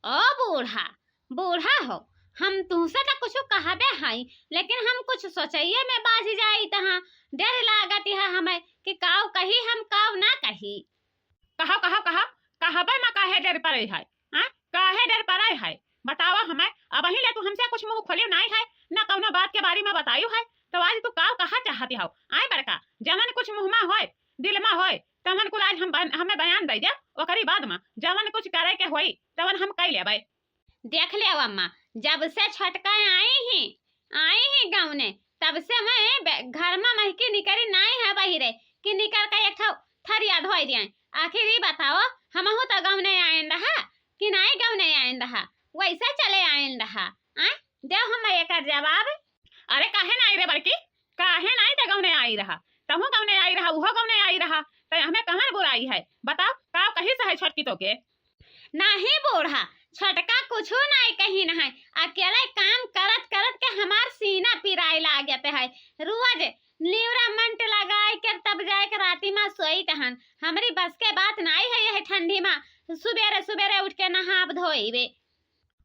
ओ बूढ़ा बूढ़ा हो, हम तुमसे तो कुछ कहबे हई, लेकिन हम कुछ सोचइए में बाझ जाई तहाँ डर लागत है हमें कि काव कही हम काव ना कही। कहो कहो कहो कहबे में काहे डर पड़े है? हां काहे डर पड़े है बतावा हमें। अब ही ले तू हमसे कुछ मुंह खोलियो नहीं है ना कौनो बात के बारे में बतायू है, तो आज तू काव कहा चाहती हो? आए बड़का जमन कुछ मुंह में होए दिल में होए तमन कुल आज हमें बयान दे दे, ओकरी बाद में जवन कुछ करे के होई तवन हम कह लेबै। देख ले अम्मा, जब से छटका आई ही गाँव ने तब से मैं घर में महकी निकली नहीं है बहिरे कि निकल के एक थरिया धोई दिए। आखिर ये बताओ हमहू तो गाँव नहीं आयन रहा कि नहीं गाँव नहीं आयन रहा, वैसा चले आयन रहा? देव हम एक जवाब। अरे काहे ना आई रे बड़की, काहे नहीं ते गाँव नहीं आई रहा, तहू गाँव नहीं आई रहा उहो गाँव नहीं आई रहा, तो हमें कहाँ बुराई है बताओ? का कहीं से है छोटकी तो के? नहीं बूढ़ा छटका कुछ नहीं कहीं नहीं, अकेले काम करत करत के हमार सीना पिराए लागत है। रोज लीवरा मंट लगाए कर तब जाए के राती में सोई तहन हमारी बस के बात नहीं है। यह ठंडी में सुबेरे सुबेरे उठ के नहा धोइबे।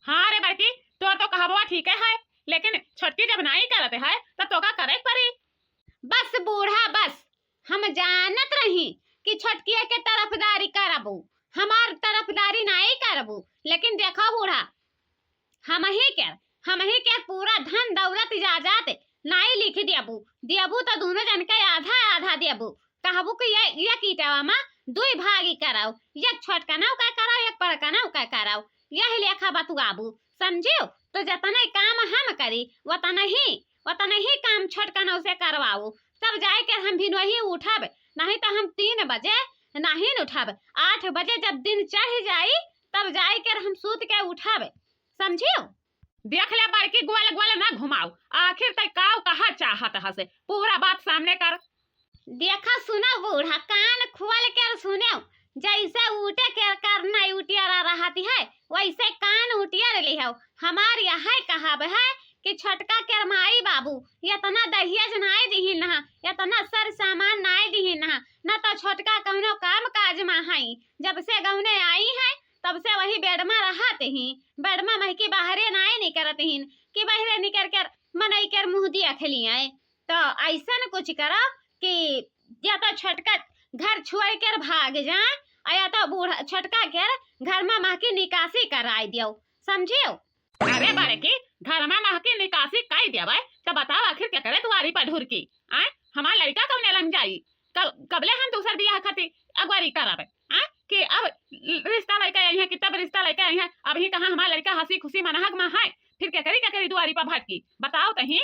हाँ रे बड़की तो कहबवा ठीक है, लेकिन छोटकी जब नहीं करते है तो का करे पड़ी? बस बूढ़ा बस, हम जानत रही कि छोटकिया के तरफदारी करबू, हमार तरफदारी नहीं करबू, लेकिन देखो बूढ़ा हम ही के पूरा धन दौलत इजाजत नहीं लिख दियबू तो दोनों जन के आधा आधा देबू। कहबू कि ये कीटावा में दुई भागी कराओ, एक छोटका नाव का कराओ एक बड़का नाव का कराओ, यही लेखा बतुआबू समझियो। तो जितना काम हम करी उतना ही काम छोटका नाव से करवाओ, तब जाए कर हम भी वही उठब, नहीं तो हम 3 बजे नहीं उठब, 8 बजे जब दिन चढ़ जाई तब जाए कर हम सूत के उठब, समझियो। देख ले बड़की ग्वाल ग्वाल ना घुमाओ, आखिर तक काव कहा चाहत हसे पूरा बात सामने कर। देखा सुना बूढ़ा कान खोल कर सुनो, जैसे उठे कर करना उटिया रहती है वैसे कान उटिया लिहो। हमार यह कहब है कि छोटका के माई बाबू इतना दहेज नहीं दिहिन ना, इतना सर सामान नहीं दिहिन ना तो छोटका कौनो काम काज में है। जब से गौने आई है तब से वही बेड में रहते ही, बेड में महकी बाहरे नहीं निकलते ही कि बाहरे निकल कर मनई कर मुँह दिया खलिए। तो ऐसा कुछ करो कि या तो छोटका घर छोड़ कर भाग जाए या तो बूढ़ा छोटका के घर में महकी निकासी कराई दियो, समझियो। अरे बड़की घर में महकी निकासी कर देवे तो बताओ आखिर क्या करे तुम्हारी पढ़ुर की? आए हमार लड़का कब ने लम जाई, कबले हम दूसर बियाह खाती अगवारी करावे कि अब रिश्ता लेके आई है कि तब रिश्ता लेके आई है, अभी कहाँ हमारा लड़का हंसी खुशी मनहक में है, फिर क्या करी दुआरी पर भटकी बताओ तही।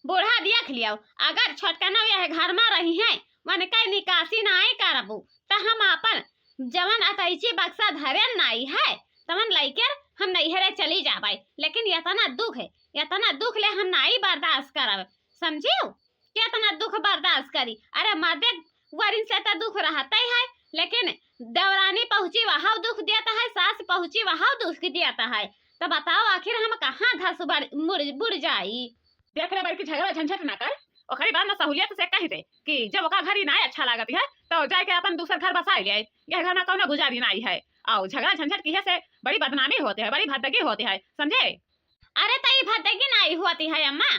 बूढ़ा देख लियो, अगर छोटका ना यह घर में रही है मन के निकासी नहीं करबू तो हम अपन जवन अतैची बक्सा धरे नहीं है तमन लेकर हम नैहरे चली जाबे, लेकिन इतना दुख ले हम नहीं बर्दाश्त करब, समझियो। कितना दुख बर्दाश्त करी? अरे मर्दे वरिन से तो दुख रहता ही है, लेकिन देवरानी पहुंची वहाँ दुख देता है, सास पहुंची वहाँ दुख देता है, तो बताओ आखिर हम कहाँ घस बुड़ जाई? देख ले बड़की झगड़ा झंझट ना कर, ओकरी बाद में सहूलियत से कह दे कि जब ओका घर ही नहीं अच्छा लागत है तो जाके अपन दूसर घर बसा ले, यह घर में कौनो गुजारी नहीं है। और झगड़ा झंझट की से बड़ी बदनामी होती है, बड़ी भद्दगी होती है, समझे? अरे तई भद्दगी नहीं होती है अम्मा,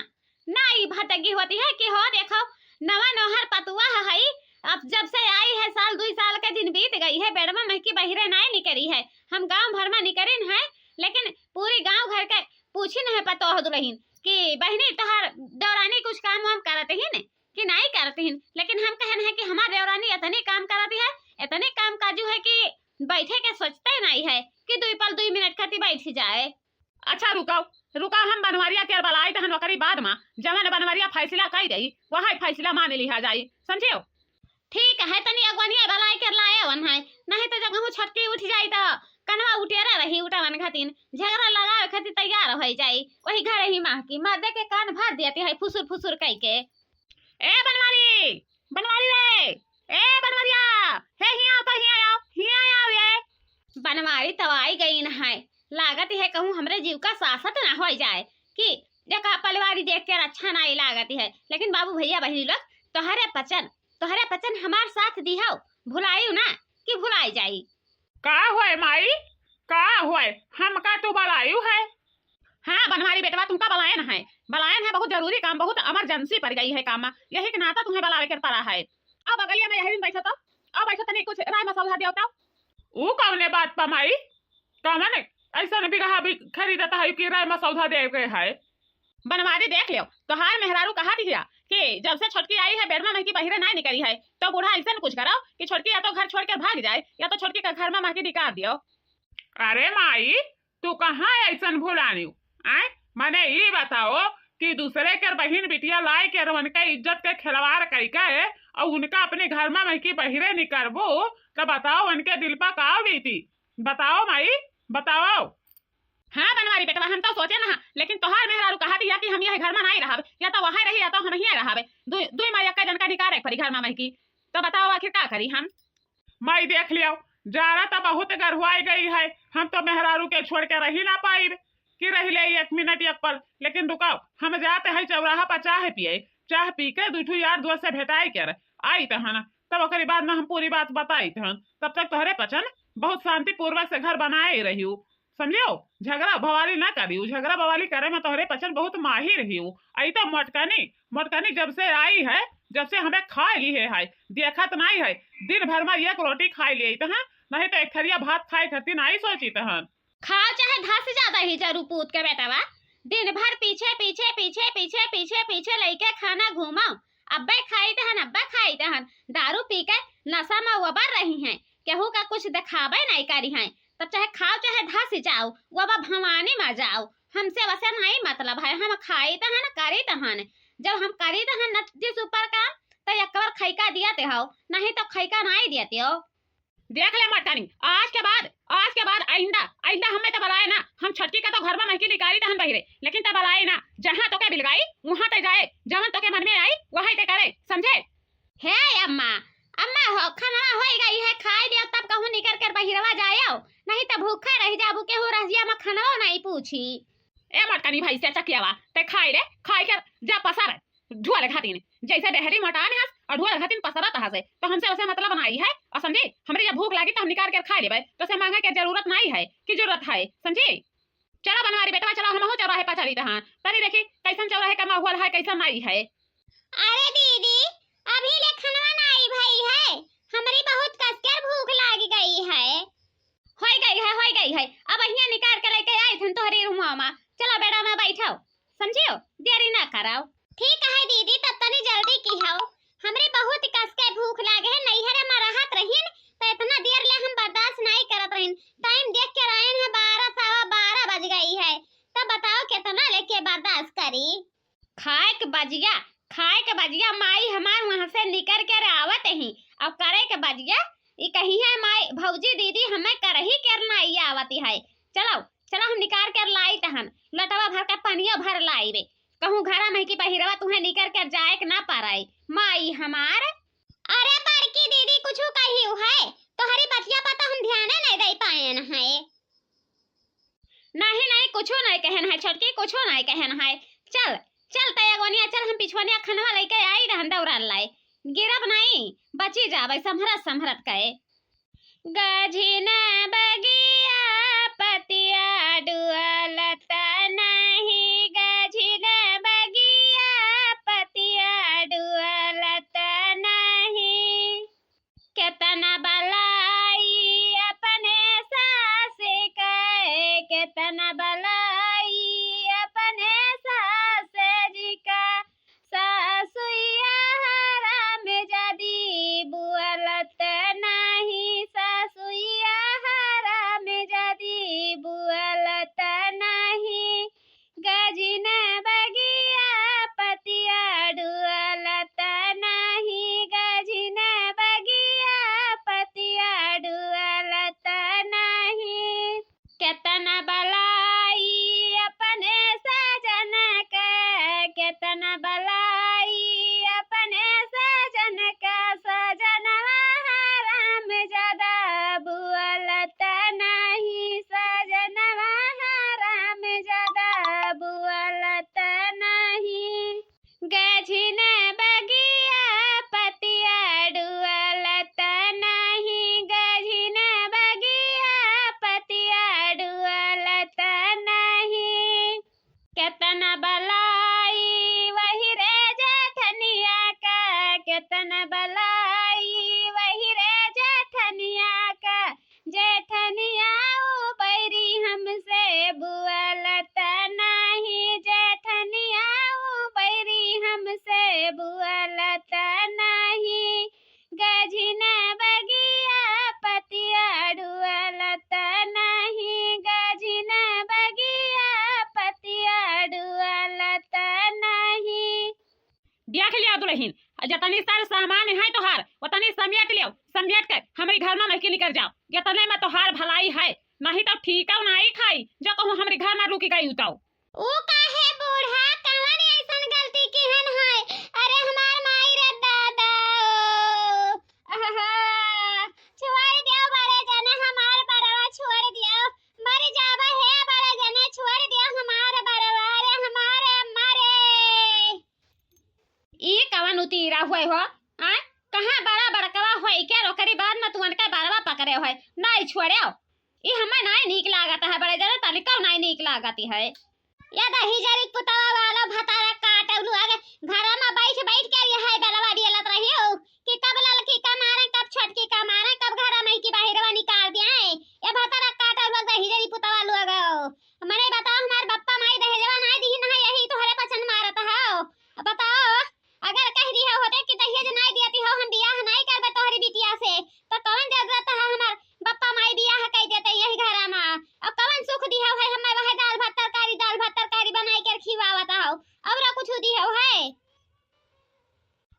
नहीं भद्दगी होती है कि हो देखो नवा नोहर पतुआ है, अब जब से आई है 1-2 साल के दिन बीत गई है, बेड़ में महकी बहिरे नहीं निकली है, हम गांव भर में निकलिन है, लेकिन पूरी गांव घर के पूछी नहीं पतो हो दुलहिन कि बहनी तोहर देवरानी कुछ काम वाम करते ही न कि नहीं करती हैं, लेकिन हम कहन है कि हमार देवरानी इतने काम करती है, इतने काम काजू है कि बैठे के सोचते नहीं है कि 2 पल 2 मिनट खाती बैठ जाए। अच्छा रुकाओ हम बनवारिया के बलाई तहन ओकरी बाद में जवन बनवारिया फैसला कर गई वही फैसला मान लिया जाई, समझियो। ठीक है तनी अगवनिया बलाई कर लाए वन है, नहीं तो जगह छटकी उठ जाई तो कनवा उठेरा रही उठावन खातिन झगड़ा लगावे खातिर तैयार हो जाई, वही घर ही माह की मर्दे के कान भर देती है फुसुर फुसुर कह के। ए बनवारी रे, ए बनवारिया हे हिया आओ ये बनवारी तो आई गई न है, लागत है कहूँ हमरे जीव का सासत ना हो जाए कि देखा पलवारी देख कर अच्छा नहीं लागत है, लेकिन बाबू भैया बहनी लोग तोहरे पचन हमार साथ दिहो, भुलायू ना कि भुलाई जाई। का होए माई, का हुआ हमका तो बलायू है। हाँ बनवारी बेटवा तुमका बलायन है, बलायन है, बहुत जरूरी काम, बहुत इमरजेंसी पड़ गई है काम, यही के नाता तुम्हें बलावे कर पड़ा है। अब अगलिया में यही दिन बैठा तो अब बैठा तनी कुछ राय मसाला दियो तो ऊ कौने बात पा माई कौन ऐसा भी कहा भी खरीदता है कि राय मसौदा दे के है। बनवारी देख लियो तोहार मेहरारू कहा दिया कि जब से छोटकी आई है बेरमा महकी बहिरे नहीं निकली है तो बूढ़ा ऐसा कुछ करो कि छोटकी या तो घर छोड़ कर भाग जाए या तो छोटकी का घर में महकी निकाल दियो। अरे माई तू कहाँ ऐसा भूलानी आए मैंने ये बताओ कि दूसरे के बहन बिटिया लाए के उनका इज्जत के खिलवाड़ करके और उनका अपने घर में महकी बहिरे निकलबो तो बताओ उनके दिल पर का बीती, बताओ माई बताओ। हाँ बनवारी बेटवा हम तो सोचे ना, लेकिन तोहार मेहरारू कहा दिया कि हम यह घर में नहीं रहब, या तो वहाँ रही या तो हम ही रहब, दुई माई का जनका निकाले परी घर में महकी, तो बताओ आखिर क्या करी हम। माई देख लियो जारा तो बहुत गरहुआई गई है, हम तो मेहरारू के छोड़ के रही ना पाई कि रही ले 1 मिनट 1 पल, लेकिन रुकाओ हम जाते हैं चौराहा पर चाय पिए, चाय पी के दूठू यार दोस्त से भेटाई कर आई तहन तब ओकरी बाद में हम पूरी बात बताई तहन, तब तक तोहरे पचन बहुत शांति पूर्वक से घर बनाए रही हूँ समझियो, झगड़ा बवाली ना करियो, झगड़ा बवाली करे में तोहरे पचन बहुत माहिर रही हूँ। आई तो मोटकनी जब से आई है जब से हमें खा ली है देखा तो नहीं है, दिन भर में 1 रोटी खाई ली तहन नहीं तो 1 थरिया भात खाए खाती नहीं सोची तहन। खाओ चाहे 10 से ज्यादा ही जरूर पूत के बेटावा, दिन भर पीछे पीछे पीछे पीछे पीछे पीछे लेके खाना घूमाओ, अब्बे खाई दहन दारू पी के नशा में उबर रही हैं, केहू का कुछ दिखावे नहीं करी हैं, तब चाहे खाओ चाहे धस जाओ वो भवानी में जाओ, हमसे वैसे नहीं मतलब है, हम खाई दहन करी दहन, जब हम करी दहन न जिस ऊपर काम तो 1 बार खैका दियाते हो, नहीं तो खैका नहीं दियाते हो। देख ले मटनी आज के बाद आइंदा हमें तो बलाए ना, हम छटकी का तो घर में महकी निकाली दहन बहिरे, लेकिन तो बलाए ना, जहाँ तो के बिलगाई वहाँ तो जाए, जहाँ तो के मन में आई वही ते करे समझे। हे अम्मा हो खाना हो गई है, खाई दिया तब कहूँ निकल कर बहिरवा जाओ, नहीं तो भूखा रह जाबू केहू रहिया में खाना नहीं पूछी। ए मटनी भाई से चकियावा ते खाई कर जा पसार ढुआ खाती ने जैसे डेहरी मोटान है और ढुआ खाती पसरत है, तो हमसे वैसे मतलब बनाई है और समझी, हमरे जब भूख लगी तो हम निकाल कर खा लेबे, तो से मांगे के जरूरत नहीं है कि जरूरत है समझी। चलो बनवारी बेटा चलो हम हो चौराहे पर चली तहां तनी देखी कैसन चौराहे का माहौल है कैसन नहीं है। अरे दीदी अभी ले खाना नहीं भाई है, हमारी बहुत कसकर भूख लग गई है। हो गई है अब यहाँ निकाल कर लेके आई थन तोहरी रूम में, चलो बेटा में बैठो समझियो, देरी ना कराओ। ठीक है दीदी तब तनी जल्दी की हो, हमरे बहुत कसकर भूख लागे है, नैहरे में रहत रहीन तो इतना देर ले हम बर्दाश्त नहीं करत रहीन, टाइम देख के आए हैं 12 बज गई है, तब बताओ कितना लेके बर्दाश्त करी। खाए के बजिया माई हमार वहाँ से निकल कर आवत ही, अब करे के बजिया ये कही है माई भौजी दीदी हमें करही करना ही आवती है, चलो हम निकाल कर लाई तहन लटवा भर के पनिया भर लाइबे, कहूँ घरा में की पहिरवा तुम्हें निकल कर जाए के ना पाराई माई हमार। अरे बड़की दीदी कुछ कही है तो हरी बतिया पता हम ध्यान नहीं दे पाए है। नहीं कुछ नहीं कहन है छोटकी, कुछ नहीं कहन है, चल तयगोनिया चल हम पिछवानिया खनवा लेके आई रहन दौरा लाई, गिरब नहीं बची जाबे संभरत कहे। गझिना बगिया पतिया डुअलत नहीं, गझिना बगिया पतिया डुअलत नहीं, केतना बलाई अपने सास के, केतना बलाई अपने सास जी का, सासुया हराम जदी बुअलत नहीं, सासुया हराम जदी बुअलत नहीं, गजिन बगिया पतिया डुअलत नहीं, गजिन बगिया पतिया डुअलत नहीं, केतना बलाई अपने सजन के, केतना बलाई अपने सजन का, सजनवा हराम ज्यादा बुअलत नहीं, सजनवा हराम ज्यादा बुअलत नहीं, गझिन बगिया पतिया डुअलत नहीं, गझिन बगिया पतिया देख लिया दुल्हन, जतनी सारे सामान है तोहार उतनी समेट लियो, समेट कर हमारे घर में नहीं निकल जाओ, इतने में तोहार भलाई है, नहीं तो ठीक है नहीं खाई जो कहूँ हमारे घर में रुकी गई उताओ। ओ काहे बूढ़ा कहानी ऐसन गलती किहन है? अरे हमार माई रे दादा छोड़ दियो बड़े जने हमार बड़वा छोड़ दियो, मर जावा है बड़े जने छोड़ दियो हमार बड़वा रे हमारे मारे। ई कवन उतीरा हुए हो आ कहां बड़ा बड़कवा होई के रोकरी बाद में तुमन के बारवा पकड़े होय नहीं छोड़ो, ई हमें नहीं नीक लागत है बड़े जने तनिको नहीं नीक लागती है। या दही जरी पुतवा वाला भतारा काटलू आगे घर में बैठ के ये है गलवा दियलत रही हो कि कब लड़की का मारे कब छोटकी का मारे कब घर में की बाहरवा निकाल दिया है। ये भतारा काटलू दही जरी पुतवा लोग मने बताओ हमार बप्पा माई दहेजवा नहीं दी नहीं यही तोहरे पसंद मारत हो। बताओ अगर कह दी होते कि दहेज नहीं देती हो हम बियाह नहीं करबे तोहरी बिटिया से तो कौन जरूरत है हमार बप्पा माई बियाह कह देते यही घर में। अब कौन सुख दी है हमें वह दाल भात तरकारी बनाई कर खिवावत हो और कुछ दी है।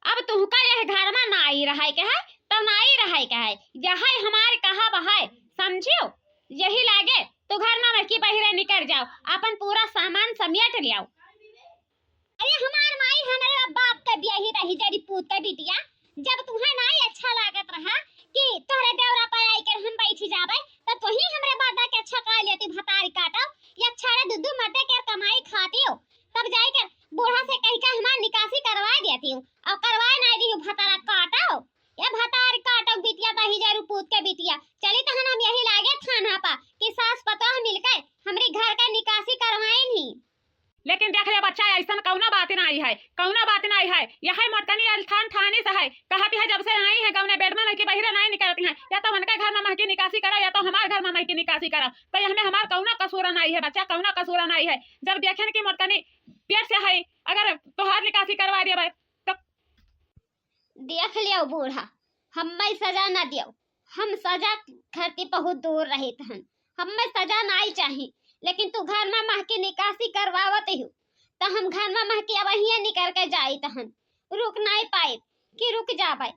अब तुहका यह घर में नाई रहाय के है तो नाई रहाय के है, यही हमारे कहा बहाय समझियो, यही लागे तो घर में लड़की बहिरे निकल जाओ अपन पूरा सामान समेट लियाओ। अरे हमार माई हमारे बाप का ब्याही रही जरी पूत का बिटिया, जब तुम्हें नहीं अच्छा लागत रहा कि तोहरे देवरा पर आई कर हम बैठी जावे तो तोही हमरे बादा के अच्छा कर लेती भतारी काटो या छाड़े दुदू मरते के कमाई खाती हो तब जाई कर बूढ़ा से कह के हमार निकासी करवा देती हूं और करवाए नहीं दी भतारा काटो या भतारी काटो बिटिया दही जरू पूत के बिटिया। चली तो हम यही लागे थाना पा कि सास पतोह मिलकर हमरे घर का निकासी करवाए नहीं। लेकिन देख ले बच्चा ऐसा कौना बात नहीं है, कौना बात नहीं है, यह मोटकनी अल्थान ठानी से है कहती है जब से नहीं है गौने बेड में नहीं बहिरे नहीं निकलती हैं, या तो उनके घर में महकी निकासी करा या तो हमारे घर में महकी निकासी करा, तो हमें हमार कौना कसूरा नहीं है बच्चा, कौना कसूरा नहीं है। जब देखें कि मोटकनी पेट से है अगर तोहार निकासी करवा दिया तो देख लियो बूढ़ा हमें सजा न दियो, हम सजा खाती बहुत दूर रहे हन, हमें सजा नहीं चाहिए लेकिन तू घर में महकी निकासी करवावत हो तो हम घर में महकी अब वहीं निकल के जाई तहन रुक नहीं पाए कि रुक जावे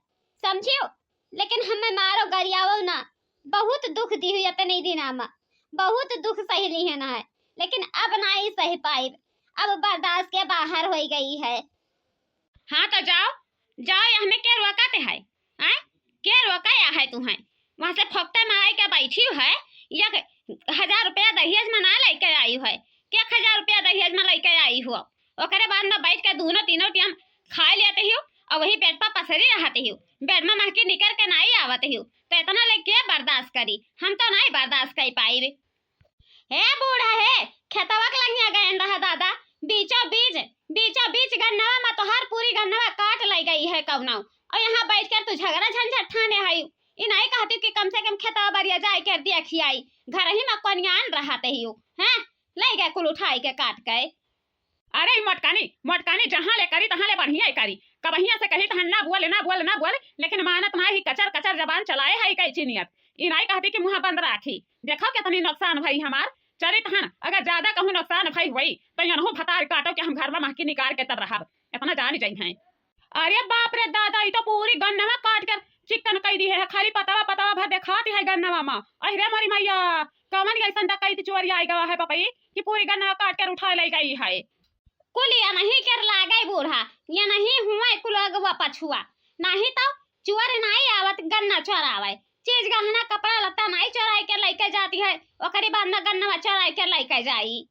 समझियो। लेकिन हमें मारो गरियावो ना, बहुत दुख दी हुई इतने दिना में बहुत दुख सही ली है ना है लेकिन अब नहीं सही पाए, अब बर्दाश्त के बाहर हो गई है। हाँ तो जाओ जाओ, हमें क्या रोकाते है क्या रोकाया है तुम्हें? वहाँ से फकते में आई के बैठी है या 1000 रुपया दहेज में ना लेके आई है, क्या 1000 रुपया दहेज में लेके आई हो ओकरे बाद में बैठ के दोनों तीनों टाइम खा लेते हो और वही पेट पर पसरी रहते हो, बेड में महकी निकल के नहीं आवते हो तो इतना लेके बर्दाश्त करी, हम तो नहीं बर्दाश्त कर पाई। हे बूढ़ा है खेतवा के लगिया गए रहा दादा बीचों बीच गन्नवा में तोहार पूरी गन्नवा काट लाई गई है कौनो और यहाँ बैठ कर तू झगड़ा झंझट ठाने है। इ नहीं कहती कि कम से कम खेतवा बरिया जाए कर दिया खियाई, घर ही में कन्यान रहते ही हैं ले गए कुल उठाई के काट के। अरे मोटकानी जहाँ ले करी तहाँ ले बढ़िया करी, कबहिया से कही तहन ना बोले लेकिन मानत ना ही कचर जबान चलाए है कैसी नियत। इ नहीं कहती कि मुँह बंद राखी, देखो कितनी नुकसान भई हमार, चली तहन अगर ज्यादा कहूँ नुकसान भई हुई तो यनहु भतार काटो कि हम घर में महकी निकाल के तब रहब, इतना जान जाई हैं। अरे बाप रे दादा ये तो पूरी गन्नवा काट कर चिकन कई दी है, खाली पतावा भर दिखाती है गन्नवा में। अरे मोरी मैया कौन ऐसा डकैती चोरी आई गवा है पपई कि पूरी गन्नवा काट कर उठा ले गई है। कुल या नहीं कर लागे बूढ़ा या नहीं हुआ कुल अगवा पछुआ, नहीं तो चोर नहीं आवत गन्ना चोरावे, चीज गहना कपड़ा लत्ता नहीं चोराई के लेके जाती है ओकरे बाद में गन्ना चोराई के लेके जाई।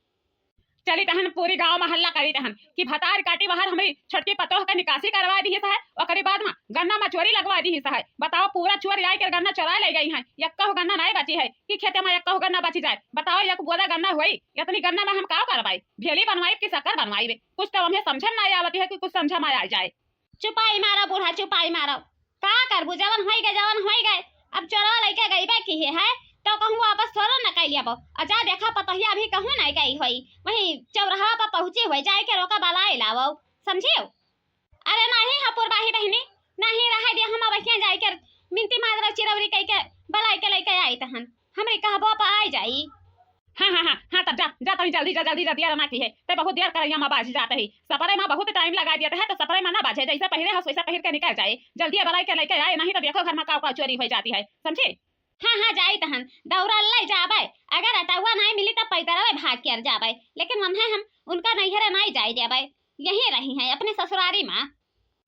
चली तहन पूरी गांव में हल्ला करी तहन कि भतार काटी बाहर हमारी छटकी पतोह का निकासी करवा दी है ओकरे बाद में गन्ना में चोरी लगवा दी है। बताओ पूरा चोर आई कर गन्ना चोरा ले गई है, यक्का गन्ना नहीं बची है कि खेते में यक्का गन्ना बची जाए। बताओ एक बोला गन्ना हुई इतनी गन्ना में हम का करवाई, भेली बनवाई कि शक्कर बनवाई, कुछ तो हमें समझ नहीं आवती है कि कुछ समझ में आ जाए। चुपाई मारो बूढ़ा चुपाई मारो, का करबू जवन हो गए अब चोरा लेके गई की है तो कहूँ वापस थोड़ा न कह लिया अजा देखा पतहिया अभी कहूँ नहीं गई हुई वही चौराहा पर पहुंची हुई जाए के रोका बलाई लावो समझियो। अरे नहीं हपुर बाही बहनी नहीं रह दिया हम अब जाए कर मिनती मादरा चिरौरी कह के बलाई के लेके आई तहन हमरे कहबो पर आई जाई। हाँ हाँ हाँ हाँ, तब जा जा तभी जल्दी जा जल्दी जा, देर ना की है ते बहुत देर कर यहाँ बाज जाते ही सपरे में बहुत टाइम लगा दिया है, तो सपरे में ना बाजे, जैसा पहिरे हो वैसा पहिर के निकल जाए, जल्दी बलाई के लेके आए, नहीं तो देखो घर में का चोरी हो जाती है, समझे। हाँ हाँ जाई तहन दौड़ा ले जाबे, अगर अटहुआ नहीं मिली तो पैदरवे भाग कर जाबे, लेकिन वहाँ हम उनका नैहरे नहीं जाए जाबे, यही रही है अपने ससुरारी में।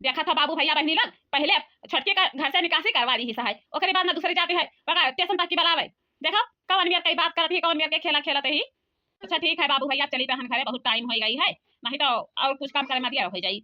देखा था बाबू भैया बहनी लोग पहले छटके का घर से निकासी करवा दी है, ओकरे बाद ना दूसरी जाती है बगा स्टेशन तक की बुलावे, देखो कौन मेर कई बात करती है, कौन मेर के खेला खेलते ही। अच्छा ठीक है बाबू भैया, चली तहन घरे, बहुत टाइम हो गई है, नहीं तो और कुछ काम करे मत हो जाई।